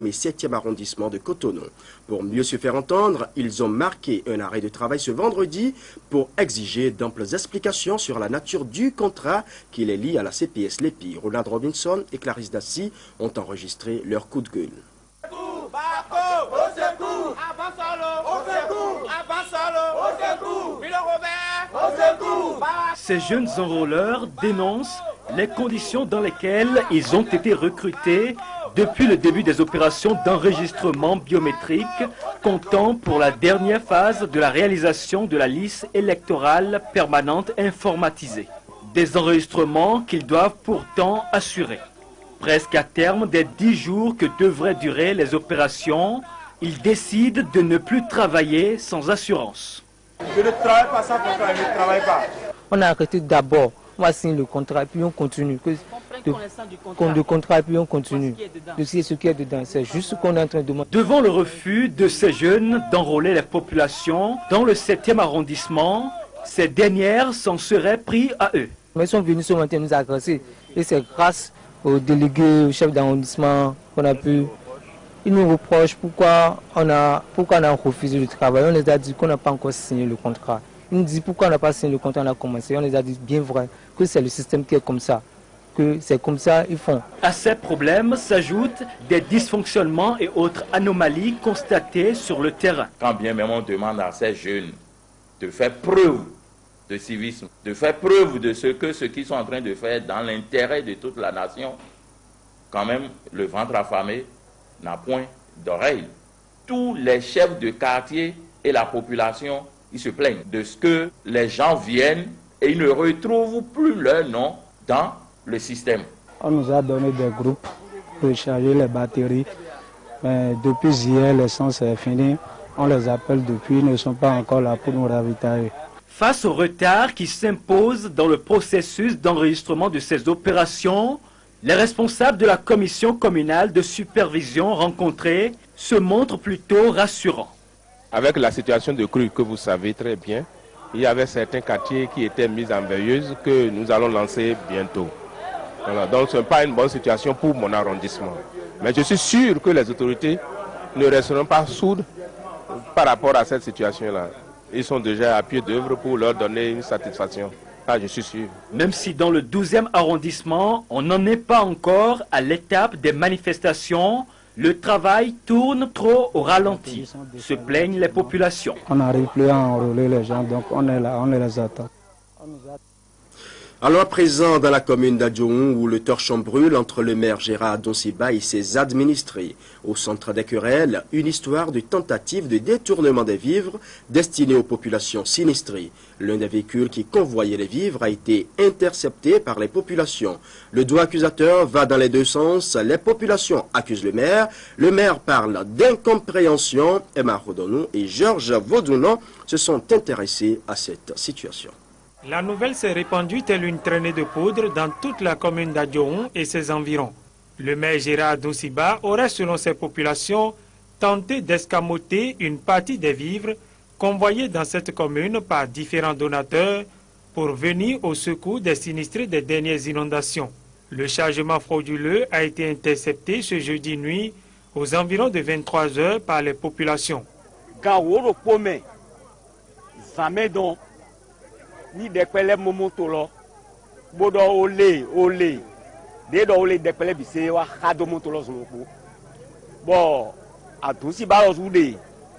et 7e arrondissement de Cotonou. Pour mieux se faire entendre, ils ont marqué un arrêt de travail ce vendredi pour exiger d'amples explications sur la nature du contrat qui les lie à la CPS Lépi. Roland Robinson et Clarisse Dassy ont enregistré leur coup de gueule. Ces jeunes enrôleurs dénoncent les conditions dans lesquelles ils ont été recrutés depuis le début des opérations d'enregistrement biométrique, comptant pour la dernière phase de la réalisation de la liste électorale permanente informatisée. Des enregistrements qu'ils doivent pourtant assurer. Presque à terme des 10 jours que devraient durer les opérations, ils décident de ne plus travailler sans assurance. Je ne travaille pas sans contrat, je ne travaille pas. On a arrêté d'abord, on va signer le contrat, puis on continue. De contrat, puis on continue. De ce qui est dedans, c'est juste ce qu'on est en train de demander. Devant le refus de ces jeunes d'enrôler les populations dans le 7e arrondissement, ces dernières s'en seraient pris à eux. Mais ils sont venus ce matin nous agresser. Et c'est grâce aux délégués, au chef d'arrondissement qu'on a pu. Ils nous reprochent pourquoi on a refusé le travail. On les a dit qu'on n'a pas encore signé le contrat. Ils nous disent pourquoi on n'a pas signé le contrat, on a commencé. On les a dit bien vrai que c'est le système qui est comme ça. Que c'est comme ça, ils font. À ces problèmes s'ajoutent des dysfonctionnements et autres anomalies constatées sur le terrain. Quand bien même on demande à ces jeunes de faire preuve de civisme, de faire preuve de ce qu'ils sont en train de faire dans l'intérêt de toute la nation, quand même le ventre affamé n'a point d'oreille. Tous les chefs de quartier et la population, ils se plaignent de ce que les gens viennent et ils ne retrouvent plus leur nom dans le système. On nous a donné des groupes pour recharger les batteries. Mais depuis hier, l'essence est finie. On les appelle depuis, ils ne sont pas encore là pour nous ravitailler. Face au retard qui s'impose dans le processus d'enregistrement de ces opérations, les responsables de la commission communale de supervision rencontrés se montrent plutôt rassurants. Avec la situation de crue que vous savez très bien, il y avait certains quartiers qui étaient mis en veilleuse que nous allons lancer bientôt. Voilà, donc ce n'est pas une bonne situation pour mon arrondissement. Mais je suis sûr que les autorités ne resteront pas sourdes par rapport à cette situation-là. Ils sont déjà à pied d'œuvre pour leur donner une satisfaction. Ah, je suis sûr. Même si dans le 12e arrondissement, on n'en est pas encore à l'étape des manifestations, le travail tourne trop au ralenti, se plaignent les populations. On n'arrive plus à enrôler les gens, donc on est là, on les attend. Alors à présent dans la commune d'Adjoun où le torchon brûle entre le maire Gérard Donsiba et ses administrés. Au centre des querelles, une histoire de tentative de détournement des vivres destinés aux populations sinistrées. L'un des véhicules qui convoyait les vivres a été intercepté par les populations. Le doigt accusateur va dans les deux sens. Les populations accusent le maire parle d'incompréhension. Emma Rodonou et Georges Vaudounon se sont intéressés à cette situation. La nouvelle s'est répandue telle une traînée de poudre dans toute la commune d'Adjoun et ses environs. Le maire Gérard Donsiba aurait, selon ses populations, tenté d'escamoter une partie des vivres convoyés dans cette commune par différents donateurs pour venir au secours des sinistrés des dernières inondations. Le chargement frauduleux a été intercepté ce jeudi nuit aux environs de 23 h par les populations. Ni dekpele momotolo bodo ole de do ole dekpele bise wa khado motolo zoko bon atusi balo zude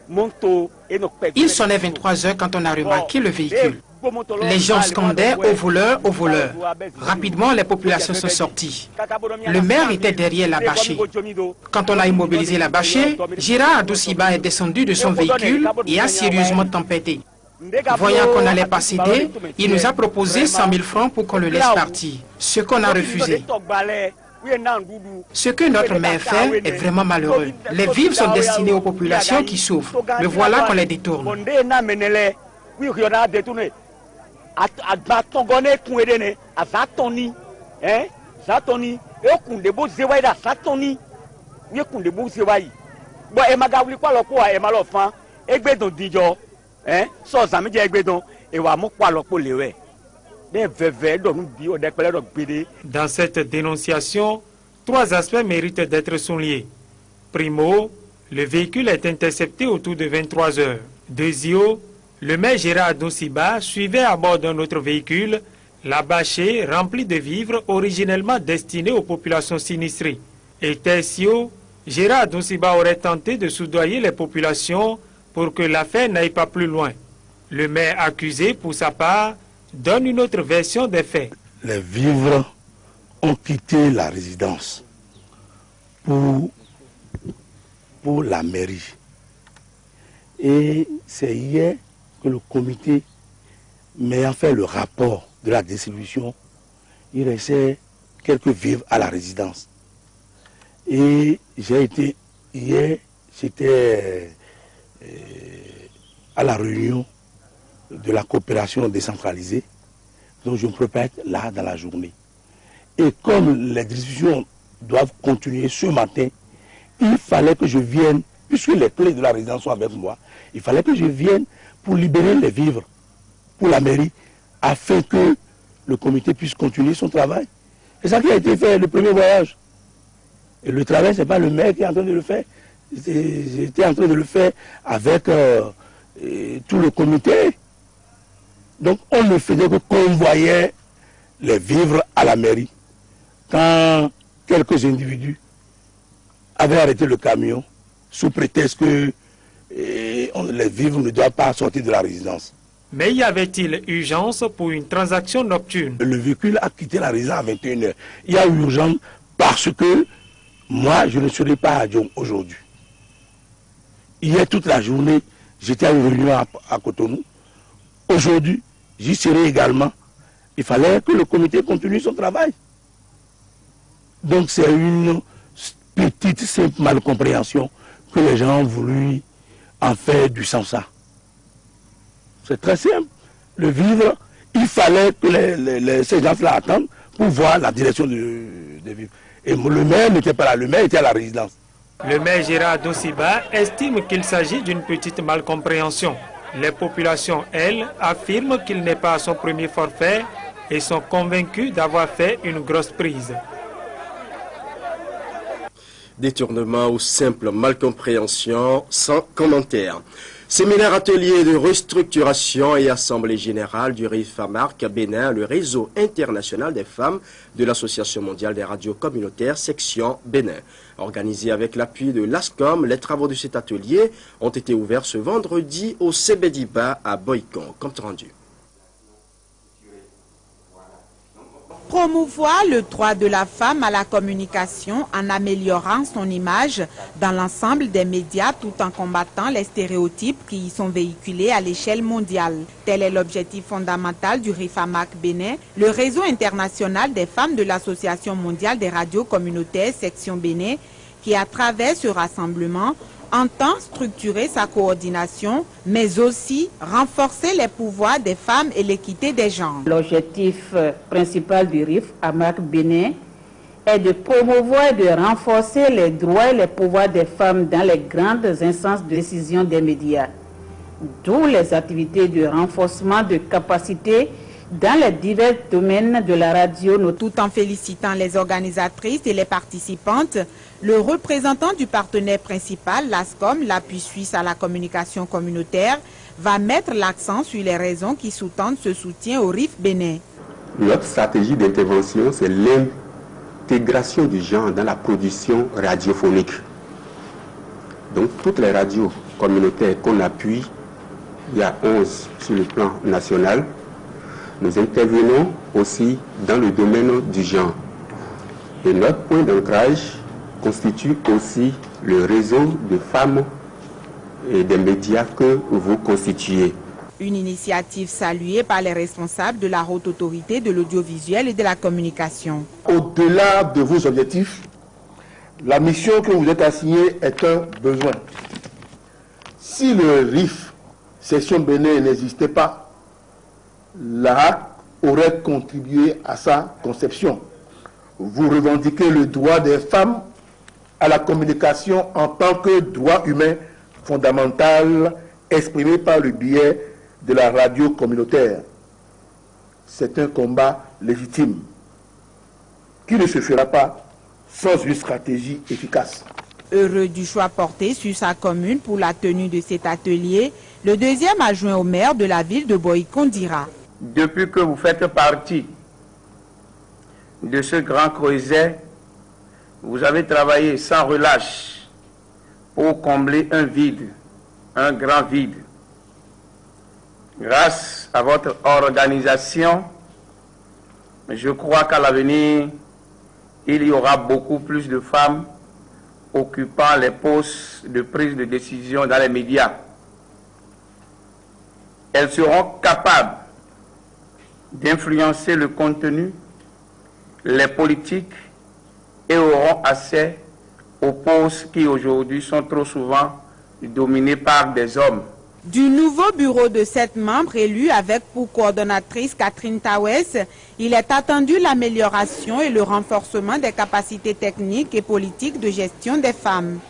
monto et no. Il sonnait 23 h quand on a remarqué le véhicule. Les gens scandaient au voleur, au voleur. Rapidement, les populations sont sorties. Le maire était derrière la bâchée. Quand on a immobilisé la bâchée, Gérard Donsiba est descendu de son véhicule et a sérieusement tempêté. Voyant qu'on n'allait pas céder, il nous a proposé 100 000 francs pour qu'on le laisse partir, ce qu'on a refusé. Ce que notre maire fait est vraiment malheureux. Les vivres sont destinés aux populations qui souffrent. Le voilà qu'on les détourne. Dans cette dénonciation, 3 aspects méritent d'être soulignés. Primo, le véhicule est intercepté autour de 23 heures. Deuxio, le maire Gérard Dosiba suivait à bord d'un autre véhicule la bâchée remplie de vivres originellement destinés aux populations sinistrées. Et tertio, Gérard Dosiba aurait tenté de soudoyer les populations pour que l'affaire n'aille pas plus loin. Le maire accusé, pour sa part, donne une autre version des faits. Les vivres ont quitté la résidence pour la mairie. Et c'est hier que le comité m'ayant fait le rapport de la distribution, il restait quelques vivres à la résidence. Et hier, j'étais à la réunion de la coopération décentralisée, donc je ne peux pas être là dans la journée. Et comme les discussions doivent continuer ce matin, il fallait que je vienne, puisque les clés de la résidence sont avec moi, il fallait que je vienne pour libérer les vivres pour la mairie, afin que le comité puisse continuer son travail. C'est ça qui a été fait le premier voyage. Et le travail, ce n'est pas le maire qui est en train de le faire. J'étais en train de le faire avec tout le comité. Donc on ne faisait que convoyer les vivres à la mairie. Quand quelques individus avaient arrêté le camion, sous prétexte que les vivres ne doivent pas sortir de la résidence. Mais y avait-il urgence pour une transaction nocturne? Le véhicule a quitté la résidence à 21h. Il y a urgence parce que moi, je ne serai pas à Djong aujourd'hui. Hier, toute la journée, j'étais à une réunion à Cotonou. Aujourd'hui, j'y serai également. Il fallait que le comité continue son travail. Donc c'est une petite, simple malcompréhension que les gens ont voulu en faire du sans-ça. C'est très simple. Le vivre, il fallait que ces gens-là attendent pour voir la direction des vivres. Et le maire n'était pas là, le maire était à la résidence. Le maire Gérard Dosiba estime qu'il s'agit d'une petite malcompréhension. Les populations, elles, affirment qu'il n'est pas à son premier forfait et sont convaincus d'avoir fait une grosse prise. Détournement ou simple malcompréhension, sans commentaire. Séminaire atelier de restructuration et assemblée générale du RIFAMAC Bénin, le réseau international des femmes de l'Association mondiale des radios communautaires, section Bénin. Organisé avec l'appui de l'ASCOM, les travaux de cet atelier ont été ouverts ce vendredi au Sebediba à Boycon. Compte rendu. Promouvoir le droit de la femme à la communication en améliorant son image dans l'ensemble des médias tout en combattant les stéréotypes qui y sont véhiculés à l'échelle mondiale. Tel est l'objectif fondamental du RIFAMAC Bénin, le réseau international des femmes de l'Association mondiale des radios communautaires section Bénin, qui à travers ce rassemblement entend structurer sa coordination, mais aussi renforcer les pouvoirs des femmes et l'équité des genres. L'objectif principal du RIFAMAC Bénin est de promouvoir et de renforcer les droits et les pouvoirs des femmes dans les grandes instances de décision des médias, d'où les activités de renforcement de capacités dans les divers domaines de la radio. Tout en félicitant les organisatrices et les participantes, le représentant du partenaire principal, l'ASCOM, l'appui suisse à la communication communautaire, va mettre l'accent sur les raisons qui sous-tendent ce soutien au RIF Bénin. Notre stratégie d'intervention, c'est l'intégration du genre dans la production radiophonique. Donc toutes les radios communautaires qu'on appuie, il y a 11 sur le plan national, nous intervenons aussi dans le domaine du genre. Et notre point d'ancrage constitue aussi le réseau de femmes et des médias que vous constituez. Une initiative saluée par les responsables de la haute autorité de l'audiovisuel et de la communication. Au-delà de vos objectifs, la mission que vous êtes assignée est un besoin. Si le RIF, section Bénin, n'existait pas, l'ARC aurait contribué à sa conception. Vous revendiquez le droit des femmes à la communication en tant que droit humain fondamental exprimé par le biais de la radio communautaire. C'est un combat légitime qui ne se fera pas sans une stratégie efficace. Heureux du choix porté sur sa commune pour la tenue de cet atelier, le deuxième adjoint au maire de la ville de Boïkon dira: depuis que vous faites partie de ce grand creuset, vous avez travaillé sans relâche pour combler un vide, un grand vide. Grâce à votre organisation, je crois qu'à l'avenir, il y aura beaucoup plus de femmes occupant les postes de prise de décision dans les médias. Elles seront capables d'influencer le contenu, les politiques et auront accès aux postes qui aujourd'hui sont trop souvent dominés par des hommes. Du nouveau bureau de 7 membres élus avec pour coordonnatrice Catherine Tawes, il est attendu l'amélioration et le renforcement des capacités techniques et politiques de gestion des femmes.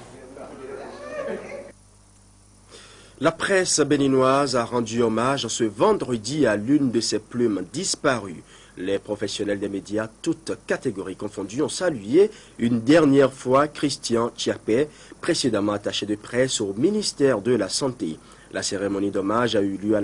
La presse béninoise a rendu hommage ce vendredi à l'une de ses plumes disparues. Les professionnels des médias, toutes catégories confondues, ont salué une dernière fois Christian Tchiapé, précédemment attaché de presse au ministère de la Santé. La cérémonie d'hommage a eu lieu à